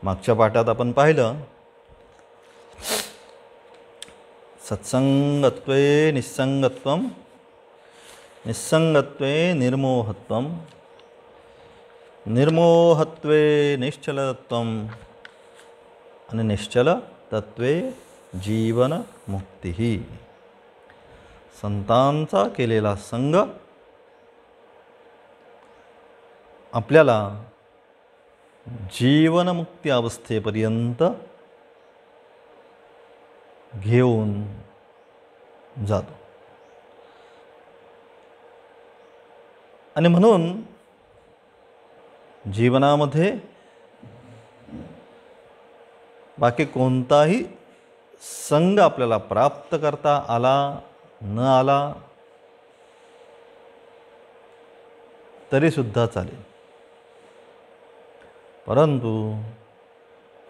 मागच्या पाठात आपण पाहिलं सत्संगत्वे निस्संगत्वम, निस्संगत्वे निर्मोहत्वम, निर्मोहत्वे निश्चलत्वम आणि निश्चल तत्वे जीवन मुक्ती. संतांचा केलेला संग आपल्याला जीवनमुक्ती अवस्थेपर्यंत घेऊन जातो. आणि म्हणून जीवनामध्ये बाकी कोणताही संग आपल्याला प्राप्त करता आला न आला तरीसुद्धा चालेल, परंतु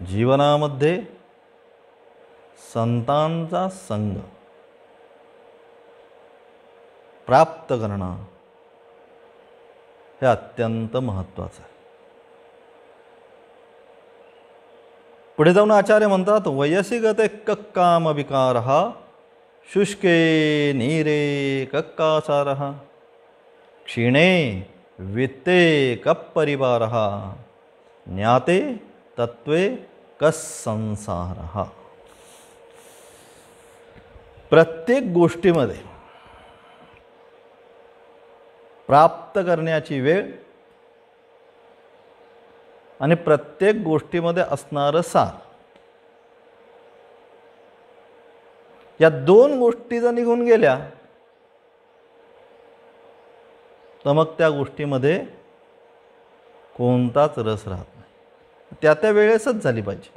जीवनामध्ये संतांचा संग प्राप्त करणं हे अत्यंत महत्त्वाचं आहे. पुढे जाऊन आचार्य म्हणतात वयसी गते कक्काम विकारः, शुष्के नीरे कक्कासारः, क्षीणे वित्ते कपरिवारः, ज्ञाते तत्वे कस्संसारः. प्रत्येक गोष्टीमध्ये प्राप्त करण्याची वेळ आणि प्रत्येक गोष्टीमध्ये असणारं सार, या दोन गोष्टी जर निघून गेल्या तर मग त्या गोष्टीमध्ये कोणताच रस राहत नाही. त्या वेळेसच झाली पाहिजे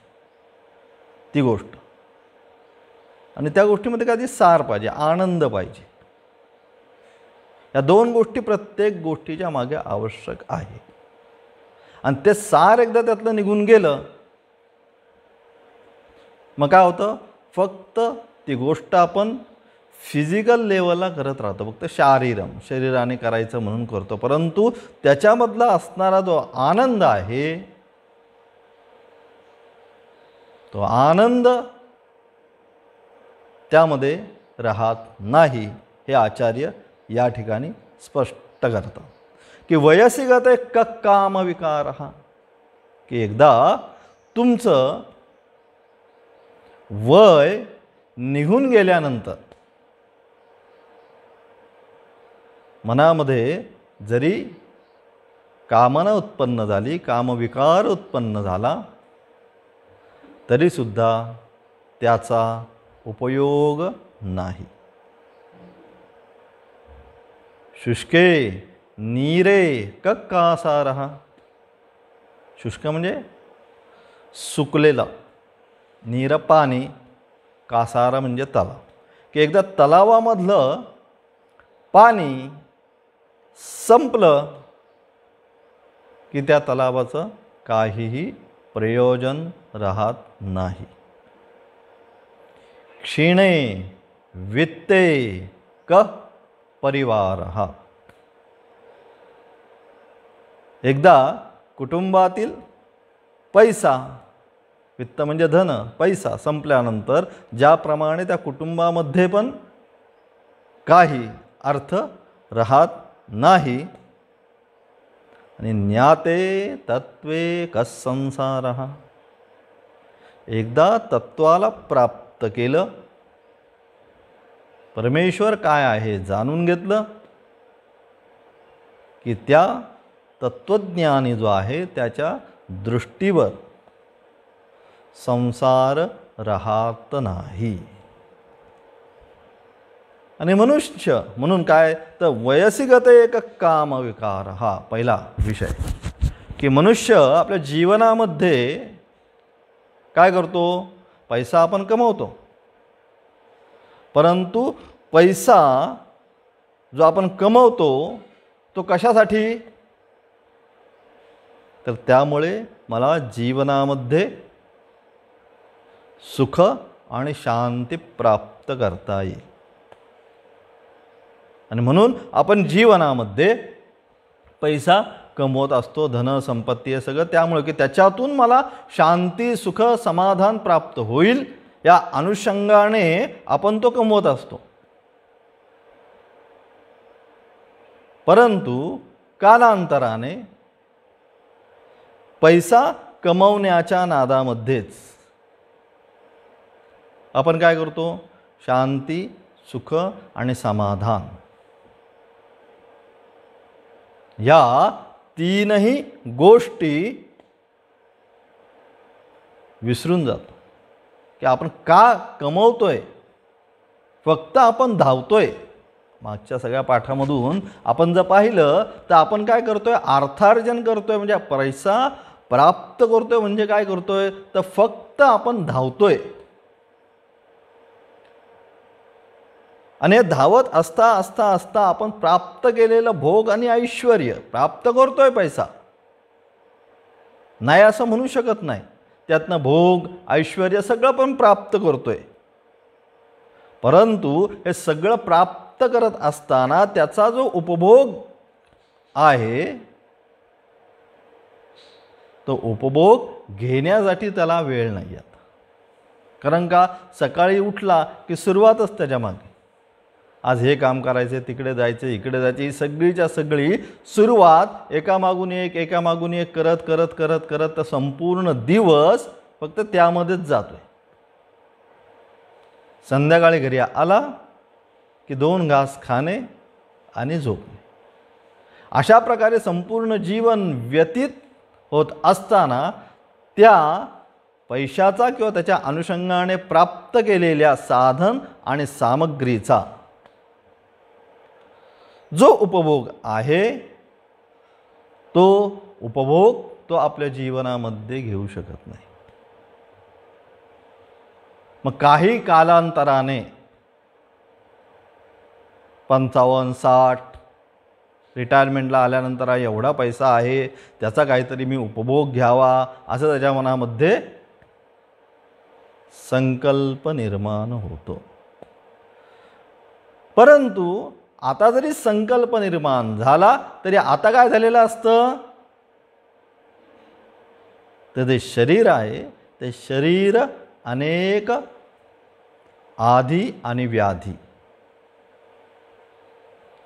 ती गोष्ट, आणि त्या गोष्टीमध्ये काही सार पाहिजे, आनंद पाहिजे. या दोन गोष्टी प्रत्येक गोष्टीच्या मागे आवश्यक आहे. आणि ते सार एकदा त्यातलं निघून गेलं मग काय होतं, फक्त ती गोष्ट आपण फिजिकल लेवलला करत राहतो, फक्त शरीराने करायचं म्हणून करतो, परंतु त्याच्यामधला असणारा जो आनंद आहे तो आनंद त्यामध्ये राहत नाही. हे आचार्य या ठिकाणी स्पष्ट करतात की वयसी गते कक्काम विकारः, की एकदा तुमचं वय निघून गेल्यानंतर मनामध्ये जरी कामना उत्पन्न झाली, कामविकार उत्पन्न झाला तरीसुद्धा त्याचा उपयोग नाही. शुष्के नीरे कक्कासारः, शुष्क म्हणजे सुकलेला, नीर पाणी, कासारा म्हणजे तलाव, की एकदा तलावामधलं पाणी संपलं की त्या तलावाचं काहीही प्रयोजन राहत नाही. क्षीणे वित्ते क परिवारः, एकदा कुटुंबातील पैसा, वित्त म्हणजे धन, पैसा संपल्यानंतर ज्याप्रमाणे त्या कुटुंबामध्ये पण काही अर्थ राहत नाही. आणि ज्ञाते तत्वे कस्संसारः, एकदा तत्वाला प्राप्त केलं, परमेश्वर काय आहे जाणून घेतलं की त्या तत्वज्ञानी जो आहे त्याच्या दृष्टीवर संसार राहत नाही. आणि मनुष्य म्हणून काय तर वयसी गते एक काम विकार, हा पहिला विषय की मनुष्य आपल्या जीवनामध्ये काय करतो, पैसा आपण कमवतो, परंतु पैसा जो आपण कमवतो तो कशासाठी, तर त्यामुळे मला जीवनामध्ये सुख आणि शांती प्राप्त करता येईल. आणि म्हणून आपण जीवनामध्ये पैसा कमवत असतो, धन संपत्ती आहे सगळं, त्यामुळे की त्याच्यातून मला शांती सुख समाधान प्राप्त होईल या अनुषंगाने आपण तो कमवत असतो. परंतु कालांतराने पैसा कमवण्याच्या नादामध्येच आपण काय करतो, शांती सुख आणि समाधान या तीनही गोष्टी विसरून जातो. की आपण का कमवतोय, फक्त आपण धावतोय. मागच्या सगळ्या पाठामधून आपण जर पाहिलं तर आपण काय करतोय, अर्थार्जन करतोय, म्हणजे पैसा प्राप्त करतोय. म्हणजे काय करतोय, तर फक्त आपण धावतोय. आणि धावत असता असता असता आपण प्राप्त केलेलं भोग आणि ऐश्वर्य प्राप्त करतोय. पैसा नाही असं म्हणू शकत नाही, त्यातनं भोग ऐश्वर्य सगळं पण प्राप्त करतोय. परंतु हे सगळं प्राप्त करत असताना त्याचा जो उपभोग आहे तो उपभोग घेण्यासाठी त्याला वेळ नाही आता. कारण का, सकाळी उठला की सुरुवातच त्याच्या मागे, आज हे काम करायचे, तिकडे जायचे, इकडे जायचे, ही सगळीच्या सगळी सुरुवात एकामागून एक करत करत करत करत तर संपूर्ण दिवस फक्त त्यामध्येच जातोय. संध्याकाळी घरी आला की 2 घास खाणे आणि झोपणे, अशा प्रकारे संपूर्ण जीवन व्यतीत होत असताना त्या पैशाचा किंवा त्याच्या अनुषंगाने प्राप्त केलेल्या साधन आणि सामग्रीचा जो उपभोग आहे तो उपभोग तो आपल्या जीवनामध्ये घेऊ शकत नाही. मग काही कालांतराने 55-60 रिटायरमेंटला आल्यानंतर एवढा पैसा आहे, त्याचा काहीतरी मी उपभोग घ्यावा असं त्याच्या मनामध्ये संकल्प निर्माण होतो. परंतु आता जरी संकल्प निर्माण झाला तरी आता काय झालेलं असतं, तर ते शरीर आहे, ते शरीर अनेक आधी आणि व्याधी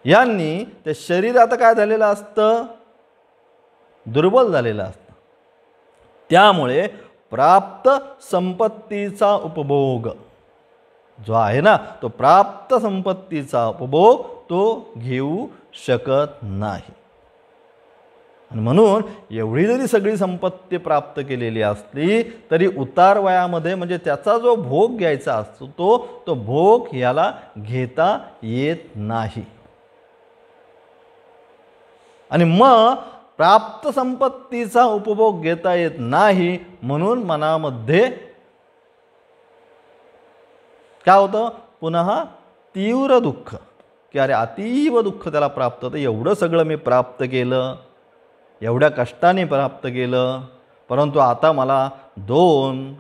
यांनी ते शरीर आता काय झालेलं असतं, दुर्बल झालेलं असतं. त्यामुळे प्राप्त संपत्तीचा उपभोग जो आहे ना, तो प्राप्त संपत्तीचा उपभोग तो घेऊ शकत नाही. आणि म्हणून एवढी जरी सगळी संपत्ती प्राप्त केलेली असली तरी उतार वयामध्ये म्हणजे त्याचा जो भोग घ्यायचा असतो तो भोग याला घेता येत नाही. आणि मग प्राप्त संपत्तीचा उपभोग घेता येत नाही म्हणून मनामध्ये काय होतं, पुन्हा तीव्र दुःख, की अरे अतीव दुःख त्याला प्राप्त होतं. एवढं सगळं मी प्राप्त केलं, एवढ्या कष्टाने प्राप्त केलं, परंतु आता मला 2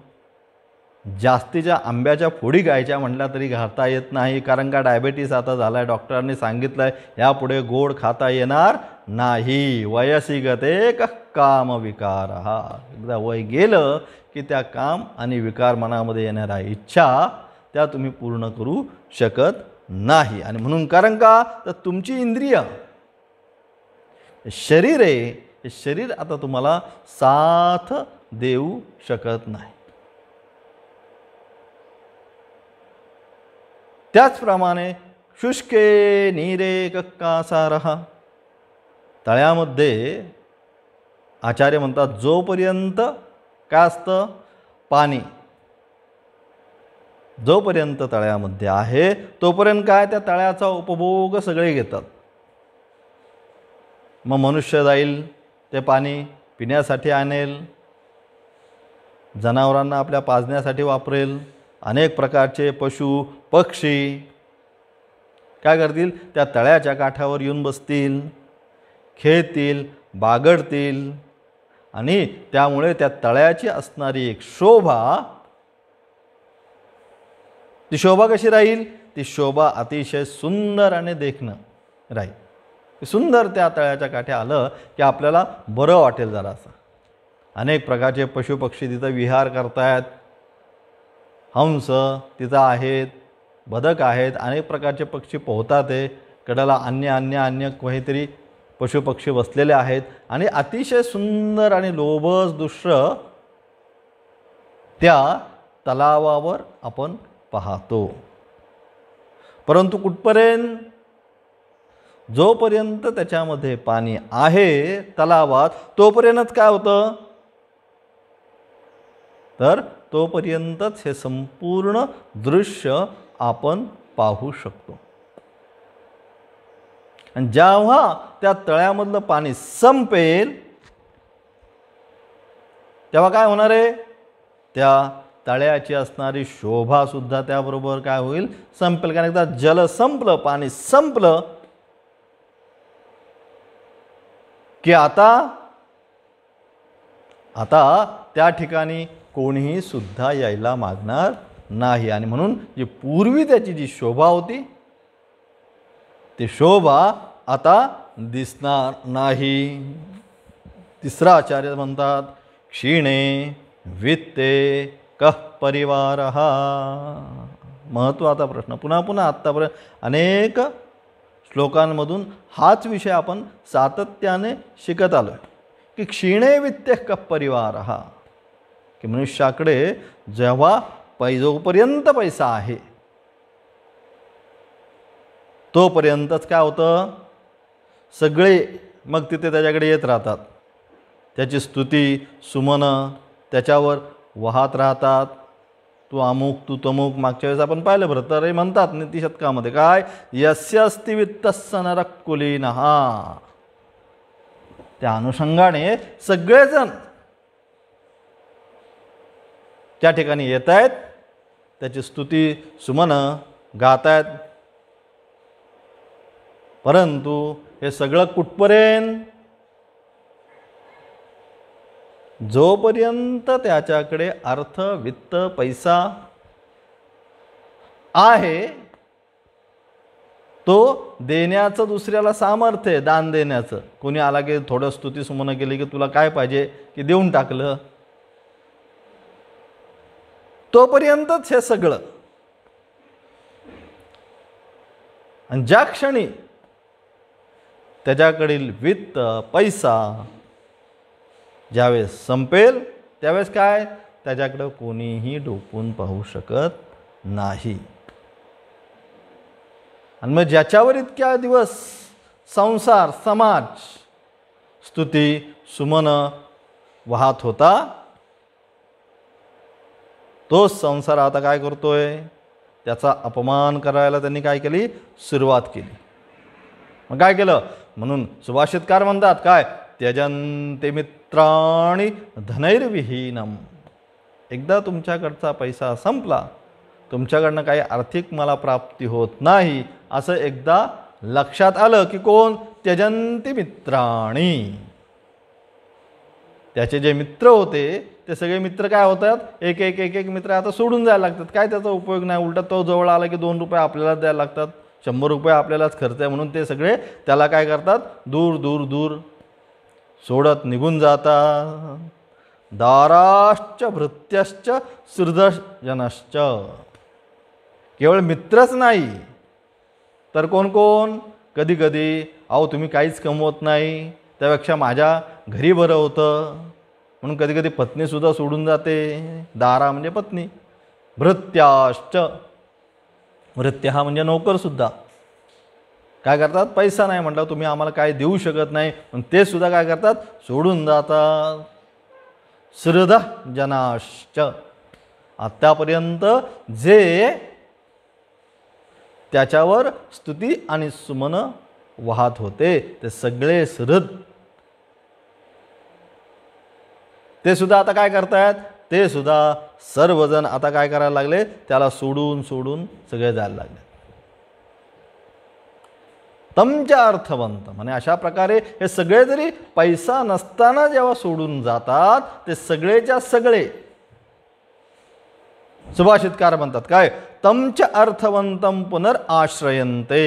जास्तीच्या आंब्याच्या फोडी खायच्या म्हटल्या तरी खाता येत नाही. कारण का, डायबिटीस आता झाला आहे, डॉक्टरांनी सांगितलं आहे यापुढे गोड खाता येणार नाही. वयसी गते काम विकार, हा एकदा वय गेलं की त्या काम आणि विकार मनामध्ये येणाऱ्या इच्छा त्या तुम्ही पूर्ण करू शकत नाही. आणि म्हणून कारण का, तर तुमची इंद्रिय शरीर आहे, हे शरीर आता तुम्हाला साथ देऊ शकत नाही. त्याचप्रमाणे शुष्के नीरे कक्कासारः, तळ्यामध्ये आचार्य म्हणतात जोपर्यंत काय असतं, पाणी जोपर्यंत तळ्यामध्ये आहे तोपर्यंत काय, त्या तळ्याचा उपभोग सगळे घेतात. मग मनुष्य जाईल ते पाणी पिण्यासाठी आणेल, जनावरांना आपल्या पाजण्यासाठी वापरेल, अनेक प्रकारचे पशु पक्षी काय करतील, त्या तळ्याच्या काठावर येऊन बसतील, खेळतील, बागडतील. आणि त्यामुळे त्या तळ्याची असणारी एक शोभा, ती शोभा कशी राहील, ती शोभा अतिशय सुंदर आणि देखणं राहील. सुंदर त्या तळ्याच्या काठी आलं की आपल्याला बरं वाटेल जरासं. अनेक प्रकारचे पशुपक्षी तिथं विहार करतायत. हंस तिथं आहेत, बदक आहेत, अनेक प्रकारचे पक्षी पोहतात आहे. कडेला अन्य काहीतरी पशुपक्षी बसलेले आहेत आणि अतिशय सुंदर आणि लोभस दृश्य त्या तलावावर आपण पाहतो. परंतु कुठपर्यंत? जोपर्यंत त्याच्यामध्ये पाणी आहे तलावात तोपर्यंतच काय होतं, तर तोपर्यंतच हे संपूर्ण दृश्य आपण पाहू शकतो. आणि जेव्हा त्या तळ्यामधलं पाणी संपेल तेव्हा काय होणार आहे, त्या तळ्याची असणारी शोभा सुद्धा त्याबरोबर काय होईल, संपेल. कारण एकदा जल संपलं, पाणी संपलं की आता त्या ठिकाणी कोणीही सुद्धा यायला मागणार नाही. आणि म्हणून जी पूर्वी त्याची जी शोभा होती ती शोभा आता दिसणार नाही. तिसरा आचार्य म्हणतात, क्षीणे वित्ते कः परिवारः. महत्त्वाचा प्रश्न. पुन्हा आत्तापर्यंत अनेक श्लोकांमधून हाच विषय आपण सातत्याने शिकत आलो की क्षीणे वित्ते कः परिवारः, की मनुष्याकडे जेव्हा जोपर्यंत पैसा आहे तोपर्यंतच काय होतं, सगळे मग तिथे त्याच्याकडे येत राहतात. त्याची स्तुती सुमन त्याच्यावर वाहत राहतात. तू अमुक, तू तमुक. मागच्या वेळेस आपण पाहिलं बरं तर म्हणतात नीतिशतकामध्ये काय, यस्य अस्ति वित्तस्य नरः कुलीनः. त्या अनुषंगाने सगळेजण त्या ठिकाणी येत आहेत, त्याची स्तुती सुमन गात आहेत. परंतु हे सगळं कुठपर्यंत, जोपर्यंत त्याच्याकडे अर्थ वित्त पैसा आहे, तो देण्याचं दुसऱ्याला सामर्थ्य आहे, दान देण्याचं. कोणी आला की थोडं स्तुती सुमन केली की तुला काय पाहिजे की देऊन टाकलं, तोपर्यंतच हे सगळं. आणि ज्या क्षणी त्याच्याकडील वित्त पैसा ज्यावेळेस संपेल त्यावेळेस काय, त्याच्याकडं कोणीही डोकून पाहू शकत नाही. आणि मग ज्याच्यावर इतक्या दिवस संसार समाज स्तुती सुमन वाहत होता, तोच संसार आता काय करतोय, त्याचा अपमान करायला त्यांनी काय केली, सुरुवात केली. मग काय केलं, म्हणून सुभाषितकार म्हणतात काय, त्यजन्ते मित्राणि धनैर्विहीनम. एकदा तुमच्याकडचा पैसा संपला, तुमच्याकडनं काही आर्थिक मला प्राप्ती होत नाही असं एकदा लक्षात आलं की कोण, त्यजन्ते मित्राणि. त्याचे जे मित्र होते ते सगळे मित्र काय होतात, एक एक एक एक मित्र आता सोडून जायला लागतात. काय त्याचा उपयोग नाही, उलटा तो जवळ आला की 2 रुपये आपल्याला द्यायला लागतात, 100 रुपये आपल्यालाच खर्च आहे म्हणून ते सगळे त्याला काय करतात, दूर दूर दूर सोडत निघून जातात. दाराश्च भृत्यश्च सृदजनश्च. केवळ मित्रच नाही तर कोण कोण, कधी कधी अहो तुम्ही काहीच कमवत नाही, त्यापेक्षा माझ्या घरी बरं होतं म्हणून कधी कधी पत्नीसुद्धा सोडून जाते. दारा म्हणजे पत्नी. भृत्याश्च, भृत्य हा म्हणजे नोकरसुद्धा काय करतात, पैसा नाही म्हटलं तुम्ही आम्हाला काय देऊ शकत नाही पण ते सुद्धा काय करतात, सोडून जातात. सृद जनाश्च. आत्तापर्यंत जे त्याच्यावर स्तुती आणि सुमन वाहत होते ते सगळे सृद, ते सुद्धा आता काय करतायत, ते सुद्धा सर्वजण आता काय करायला लागले, त्याला सोडून सोडून सगळे जायला लागले. तमच्या अर्थवंत म्हणे अशा प्रकारे हे सगळे जरी पैसा नसताना जेव्हा सोडून जातात ते सगळेच्या सगळे सुभाषितकार म्हणतात काय, तमच्या अर्थवंतम पुनर्आश्रयन्ते.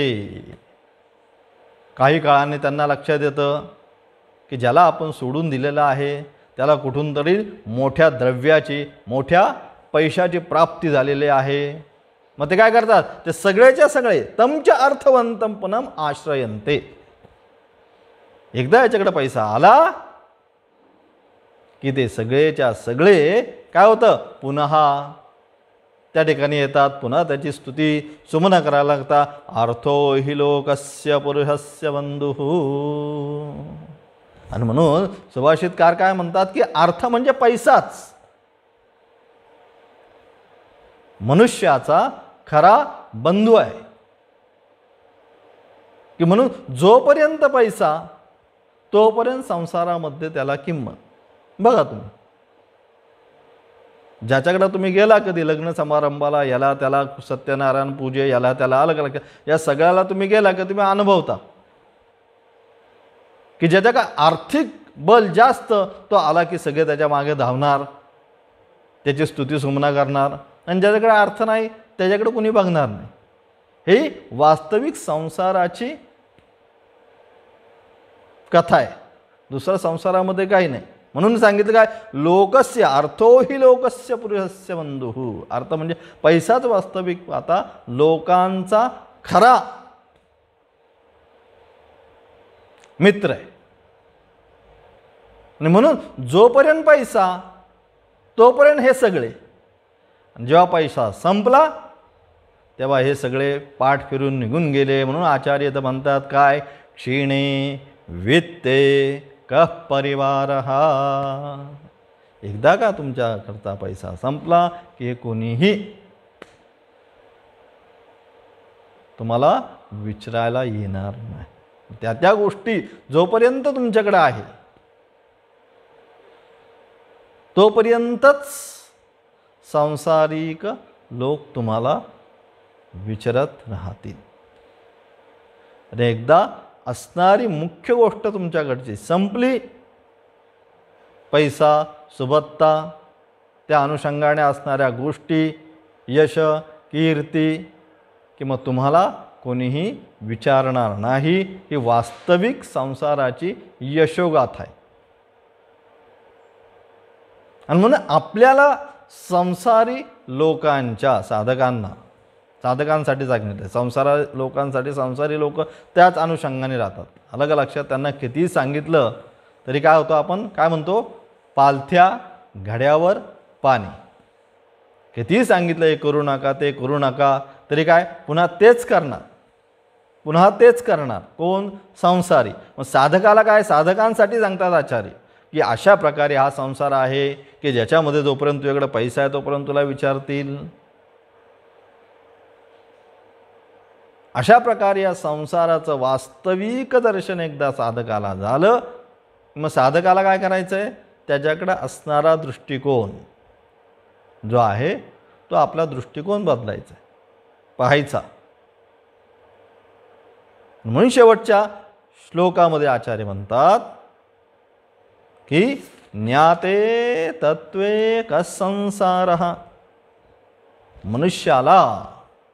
काही काळाने त्यांना लक्षात येतं की ज्याला आपण सोडून दिलेलं आहे त्याला कुठून तरी मोठ्या द्रव्याची, मोठ्या पैशाची प्राप्ती झालेली आहे. मग ते काय करतात, ते सगळेच्या सगळे तमच्या अर्थवंतम पुनम आश्रयंते. एकदा याच्याकडे पैसा आला की ते सगळेच्या सगळे काय होतं, पुन्हा त्या ठिकाणी येतात, पुन्हा त्याची स्तुती सुमन करायला लागतात. अर्थो हि लोकस्य पुरुषस्य बंधुः. आणि म्हणून सुभाषितकार काय म्हणतात की अर्थ म्हणजे पैसाच मनुष्याचा खरा बंधू आहे. की म्हणून जोपर्यंत पैसा तोपर्यंत संसारामध्ये त्याला किंमत. बघा तुम्ही, ज्याच्याकडे तुम्ही गेला कधी लग्न समारंभाला, याला त्याला सत्यनारायण पूजे, याला त्याला अलग अलग, या सगळ्याला तुम्ही गेला की तुम्ही अनुभवता की ज्याच्या का आर्थिक बल जास्त तो आला की सगळे त्याच्या मागे धावणार, त्याची स्तुती सुमना करणार. आणि ज्याच्याकडे अर्थ नाही त्याच्याकडे कोणी बघणार नाही. ही वास्तविक संसाराची कथा आहे, दुसऱ्या संसारामध्ये काही नाही. म्हणून सांगितलं काय, लोकस्य अर्थो हि लोकस्य पुरुषस्य बंधुः. अर्थ म्हणजे पैसाच वास्तविक आता लोकांचा खरा मित्र आहे. आणि म्हणून जोपर्यंत पैसा तोपर्यंत हे सगळे, जेव्हा पैसा संपला तेव्हा हे सगळे पाठ फिरून निघून गेले. म्हणून आचार्य तर म्हणतात काय, क्षीणे वित्ते कः परिवारः. एकदा का तुमच्याकरता पैसा संपला की हे कोणीही तुम्हाला विचारायला येणार नाही. त्या गोष्टी जोपर्यंत तुमच्याकडे आहे तोपर्यंतच सांसारिक लोक तुम्हाला विचारत राहतील. आणि एकदा असणारी मुख्य गोष्ट तुमच्याकडची संपली, पैसा, सुबत्ता, त्या अनुषंगाने असणाऱ्या गोष्टी, यश, कीर्ती, की मग तुम्हाला कोणीही विचारणार नाही. ही वास्तविक संसाराची यशोगाथा आहे. आणि म्हणून आपल्याला संसारी लोकांच्या साधकांसाठी सांगितलं, संसारा लोकांसाठी संसारी लोक त्याच अनुषंगाने राहतात. अलग लक्षात त्यांना कितीही सांगितलं तरी काय होतं, आपण काय म्हणतो, पालथ्या घड्यावर पाणी. कितीही सांगितलं हे करू नका ते करू नका तरी काय पुन्हा तेच करणार. कोण, संसारी. मग साधकाला काय, साधकांसाठी सांगतात आचार्य की अशा प्रकारे हा संसार आहे की ज्याच्यामध्ये जोपर्यंत तुझ्याकडे पैसा आहे तोपर्यंत तुला विचारतील. अशा प्रकारे या संसाराचं वास्तविक दर्शन एकदा साधकाला झालं, मग साधकाला काय करायचं आहे, त्याच्याकडे असणारा दृष्टिकोन जो आहे तो आपला दृष्टिकोन बदलायचा, पाहायचा. म्हणून शेवटच्या श्लोकामध्ये आचार्य म्हणतात की ज्ञाते तत्वे कसंसारः. मनुष्याला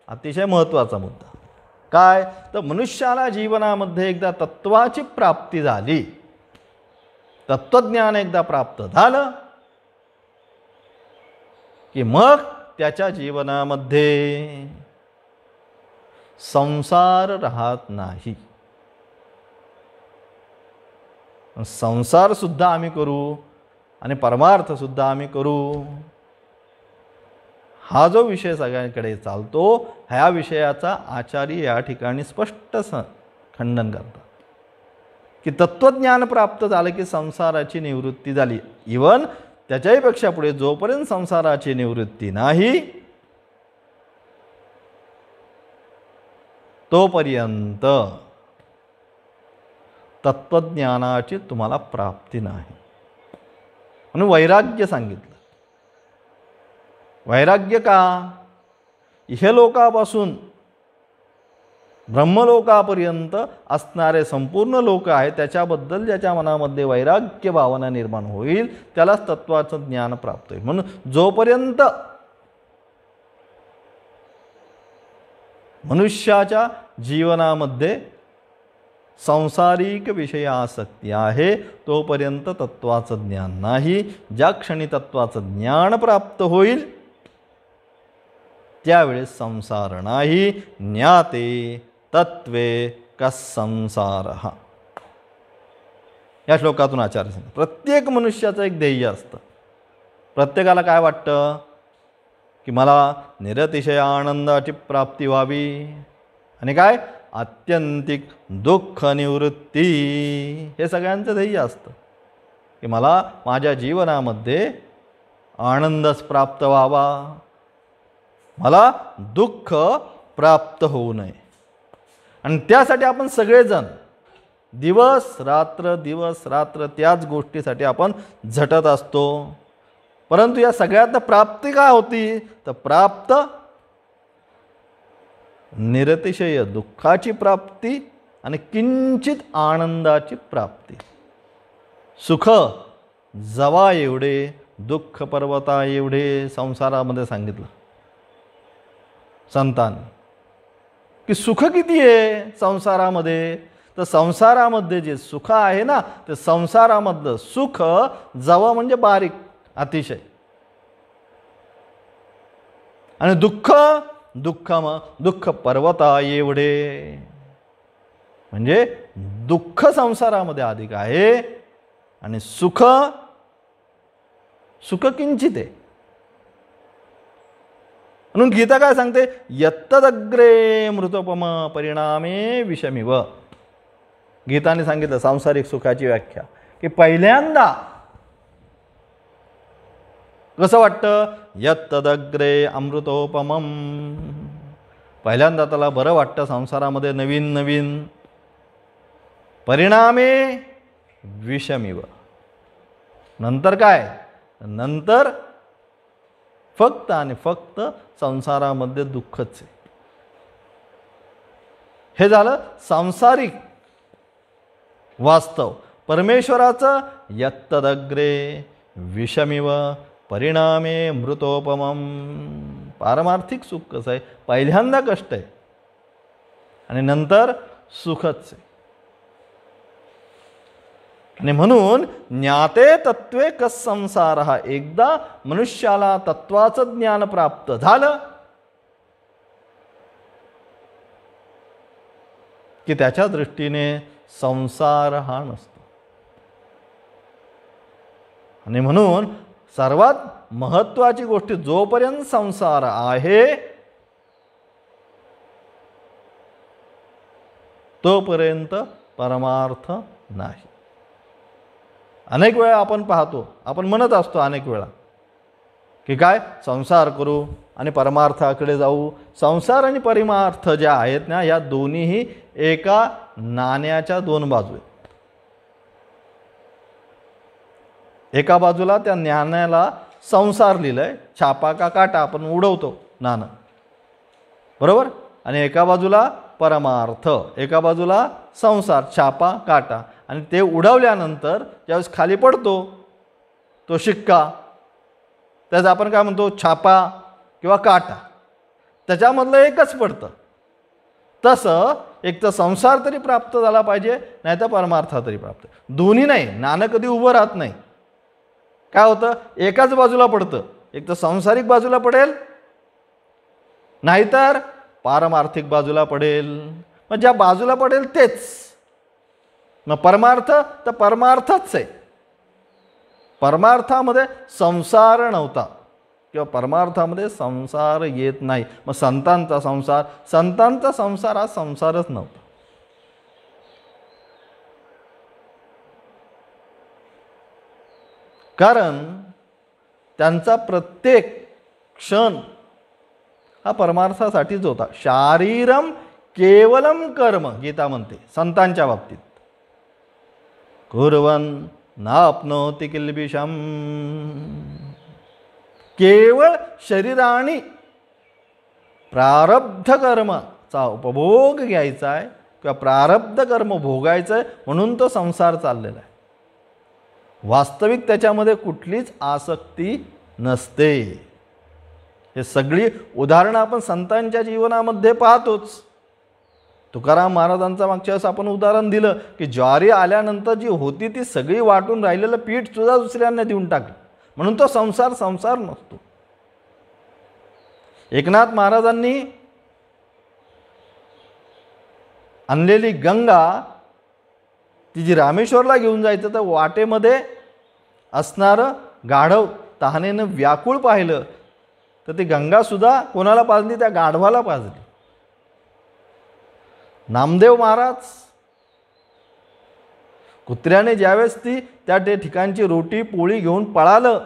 अतिशय महत्त्वाचा मुद्दा काय, तर मनुष्याला जीवनामध्ये एकदा तत्वाची प्राप्ती झाली, तत्वज्ञान एकदा प्राप्त झालं की मग त्याच्या जीवनामध्ये संसार राहत नाही. संसार सुद्धा आम्ही करू आणि परमार्थ सुद्धा आम्ही करू, हा जो विषय सगळ्यांकडे चालतो, ह्या विषयाचा आचार्य या ठिकाणी स्पष्ट खंडन करतात की तत्वज्ञान प्राप्त झालं की संसाराची निवृत्ती झाली. इवन त्याच्याही पेक्षा पुढे जोपर्यंत संसाराची निवृत्ती नाही तोपर्यंत तत्वज्ञानाची तुम्हाला प्राप्ती नाही. म्हणून वैराग्य सांगितलं. वैराग्य का, इहलोकापासून ब्रह्मलोकापर्यंत असणारे संपूर्ण लोक आहेत त्याच्याबद्दल ज्याच्या मनामध्ये वैराग्य भावना निर्माण होईल त्यालाच तत्वाचं ज्ञान प्राप्त होईल. म्हणून जोपर्यंत मनुष्याच्या जीवनामध्ये संसारिक विषय आसक्ती आहे तोपर्यंत तत्वाचं ज्ञान नाही. ज्या क्षणी तत्वाचं ज्ञान प्राप्त होईल त्यावेळेस संसार नाही. ज्ञाते तत्वे कस्संसारः. या श्लोकातून आचार्य सांगतात प्रत्येक मनुष्याचं एक ध्येय असतं. प्रत्येकाला काय वाटतं की मला निरतिशय आनंदाची प्राप्ती व्हावी आणि काय आत्यंतिक दुःख निवृत्ती, हे सगळ्यांचं ध्येय असतं की मला माझ्या जीवनामध्ये आनंदच प्राप्त व्हावा, मला दुःख प्राप्त होऊ नये. आणि त्यासाठी आपण सगळेजण दिवस रात्र त्याच गोष्टीसाठी आपण झटत असतो. परंतु या सगळ्यात प्राप्ती काय होती तर प्राप्त निरतिशय दुःखाची प्राप्ती आणि किंचित आनंदाची प्राप्ती. सुख जवा एवढे दुःख पर्वता एवढे संसारामध्ये सांगितलं संतांनी की सुख किती आहे संसारामध्ये. तर संसारामध्ये जे सुख आहे ना ते संसारामधलं सुख जवा म्हणजे बारीक अतिशय, आणि दुःख पर्वता एवढे म्हणजे दुःख संसारामध्ये अधिक आहे आणि सुख किंचित आहे. म्हणून गीता काय सांगते यत्तदग्रे मृतोपम परिणामे विषमिव. गीताने सांगितलं सांसारिक सुखाची व्याख्या की पहिल्यांदा कसं वाटतं यत्तदग्रे अमृतोपमम, पहिल्यांदा त्याला बरं वाटतं संसारामध्ये नवीन नवीन, परिणामे विषमिव. नंतर काय, नंतर फक्त आणि फक्त संसारामध्ये दुःखच आहे. हे झालं सांसारिक वास्तव. परमेश्वराचं यत्तदग्रे विषमिव परिणामे मृतोपमम, पारमार्थिक सुख कसं आहे पहिल्यांदा कष्ट आहे आणि नंतर सुखच आहे. आणि म्हणून ज्ञाते तत्वे कस्संसारः, एकदा मनुष्याला तत्वाचं ज्ञान प्राप्त झालं की त्याच्या दृष्टीने संसार हा नसतो. आणि म्हणून सर्वात महत्त्वाची गोष्ट जोपर्यंत संसार आहे तोपर्यंत परमार्थ नाही. अनेक वेळा आपण पाहतो, आपण म्हणत असतो अनेक वेळा की काय संसार करू आणि परमार्थाकडे जाऊ. संसार आणि परमार्थ ज्या आहेत ना या दोन्हीही एका नाण्याच्या दोन बाजू आहेत. एका बाजूला त्या नाण्याला संसार लिहिलंय, छापा का काटा आपण उडवतो नाणं, बरोबर, आणि एका बाजूला परमार्थ, एका बाजूला संसार छापा काटा. आणि ते उडवल्यानंतर ज्यावेळेस खाली पडतो तो शिक्का, त्याचा आपण काय म्हणतो छापा किंवा काटा, त्याच्यामधलं एकच पडतं. तसं एक तर संसार तरी प्राप्त झाला पाहिजे, नाही तर परमार्थ तरी प्राप्त. दोन्ही नाही, नाणं कधी उभं राहत नाही. काय होतं एकाच बाजूला पडतं, एक तर सांसारिक बाजूला पडेल नाहीतर पारमार्थिक बाजूला पडेल. मग ज्या बाजूला पडेल तेच. मग परमार्थ तर परमार्थच आहे. परमार्थामध्ये संसार नव्हता किंवा परमार्थामध्ये संसार येत नाही. मग संतांचा संसार हा संसारच नव्हता. कारण त्यांचा प्रत्येक क्षण हा परमार्थासाठीच होता. शारीरम केवलम कर्म गीता म्हणते संतांच्या बाबतीत. कुर्वन् नाप्नोति किल्बिषम, केवळ शरीराने प्रारब्ध कर्माचा उपभोग घ्यायचा आहे किंवा प्रारब्ध कर्म भोगायचं आहे म्हणून तो संसार चाललेला आहे. वास्तविक त्याच्यामध्ये कुठलीच आसक्ती नसते. हे सगळी उदाहरणं आपण संतांच्या जीवनामध्ये पाहतोच. तुकाराम महाराजांचा मागच्या वेळेस आपण उदाहरण दिलं की ज्वारी आल्यानंतर जी होती ती सगळी वाटून राहिलेलं पीठ सुद्धा दुसऱ्यांना देऊन टाकलं, म्हणून तो संसार संसार नसतो. एकनाथ महाराजांनी आणलेली गंगा ती जी रामेश्वरला घेऊन जायचं तर वाटेमध्ये असणारं गाढव तहानेनं व्याकुळ पाहिलं तर ती गंगासुद्धा कोणाला पाजली? त्या गाढवाला पाजली. नामदेव महाराज कुत्र्याने ज्यावेळेस ती त्या ठिकाणची रोटी पोळी घेऊन पळालं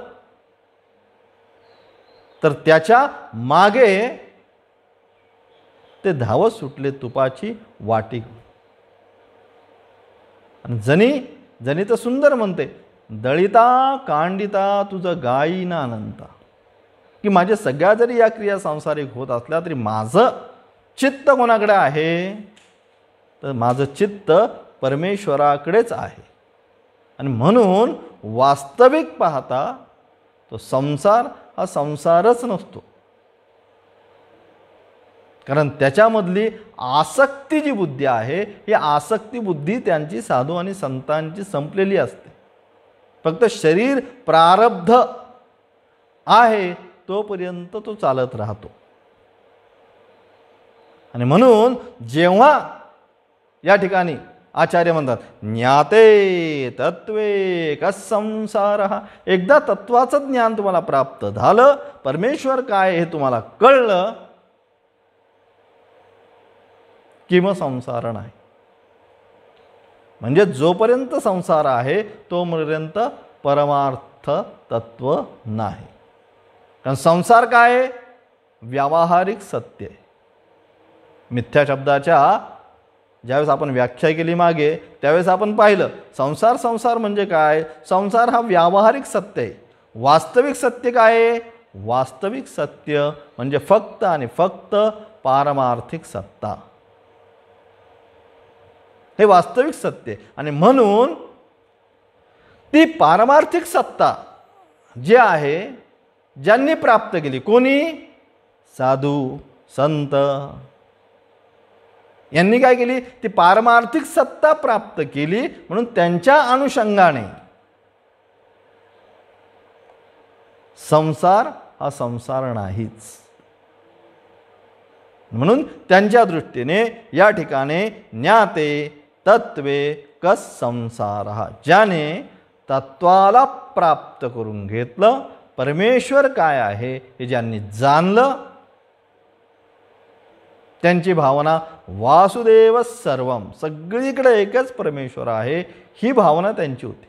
तर त्याच्या मागे ते धावत सुटले तुपाची वाटी. आणि जनी तर सुंदर म्हणते, दळिता कांडिता तुझं गायीना अनंता, की माझ्या सगळ्या जरी या क्रिया सांसारिक होत असल्या तरी माझं चित्त कोणाकडे आहे? तर माझं चित्त परमेश्वराकडेच आहे. आणि म्हणून वास्तविक पाहता तो संसार हा संसारच नसतो, कारण त्याच्यामधली आसक्ती जी बुद्धी आहे ही आसक्ती बुद्धी त्यांची साधू आणि संतांची संपलेली असते. फक्त शरीर प्रारब्ध आहे तोपर्यंत तो चालत राहतो. आणि म्हणून जेव्हा या ठिकाणी आचार्य म्हणतात ज्ञाते तत्वे कस संसार, एकदा तत्वाचं ज्ञान तुम्हाला प्राप्त झालं, परमेश्वर काय हे तुम्हाला कळलं की मग संसार नाही. म्हणजे जोपर्यंत संसार आहे तोपर्यंत परमार्थ तत्व नाही. कारण संसार काय आहे? व्यावहारिक सत्य. मिथ्या शब्दाच्या ज्यावेळेस आपण व्याख्या केली मागे त्यावेळेस आपण पाहिलं संसार संसार म्हणजे काय? संसार हा व्यावहारिक सत्य आहे. वास्तविक सत्य काय आहे? वास्तविक सत्य म्हणजे फक्त आणि फक्त पारमार्थिक सत्ता, हे वास्तविक सत्य. आणि म्हणून ती पारमार्थिक सत्ता जी आहे ज्यांनी प्राप्त केली, कोणी? साधू संत यांनी काय केली? ती पारमार्थिक सत्ता प्राप्त केली. म्हणून त्यांच्या अनुषंगाने संसार हा संसार नाहीच. म्हणून त्यांच्या दृष्टीने या ठिकाणी ज्ञाते तत्वे कस संसार, ज्याने तत्वाला प्राप्त करून घेतलं, परमेश्वर काय आहे हे ज्यांनी जाणलं, त्यांची भावना वासुदेव सर्वम, सगळीकडे एकच परमेश्वर आहे ही भावना त्यांची होती.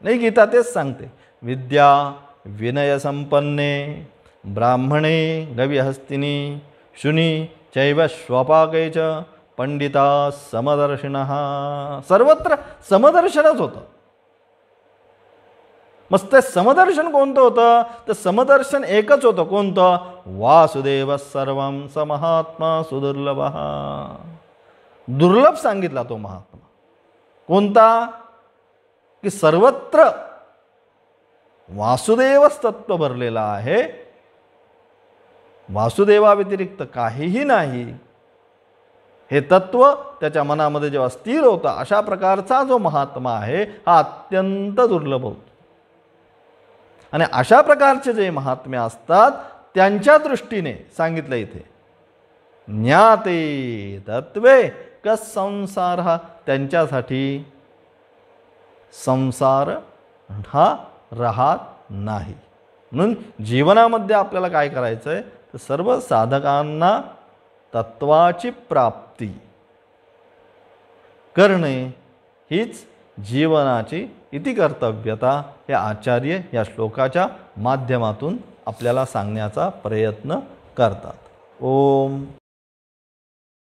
नाही, गीता तेच सांगते, विद्या विनय संपन्ने ब्राह्मणे गविहस्तिनी शुनी चैव स्वपाकैच पंडिता समदर्शिनः. सर्वत्र समदर्शनच होतं. मस्त समदर्शन कोणतं होतं? तर समदर्शन एकच होतं. कोणतं? वासुदेव सर्वम स महात्मा सुदुर्लभ. दुर्लभ सांगितला तो महात्मा कोणता? की सर्वत्र वासुदेवच तत्व भरलेला आहे, वासुदेवाव्यतिरिक्त काहीही नाही. हे तत्व त्याच्या मनामध्ये जेव्हा स्थिर होतं, अशा प्रकारचा जो महात्मा आहे हा अत्यंत दुर्लभ होतो. आणि अशा प्रकारचे जे महात्मे असतात त्यांच्या दृष्टीने सांगितलं इथे ज्ञाते तत्वे कस संसार, त्यांच्यासाठी संसार हा राहत नाही. म्हणून जीवनामध्ये आपल्याला काय करायचं आहे? तर सर्व साधकांना तत्वाची प्राप्ती करणे हीच जीवनाची इति कर्तव्यता हे आचार्य या श्लोकाच्या माध्यमातून आपल्याला सांगण्याचा प्रयत्न करतात. ओम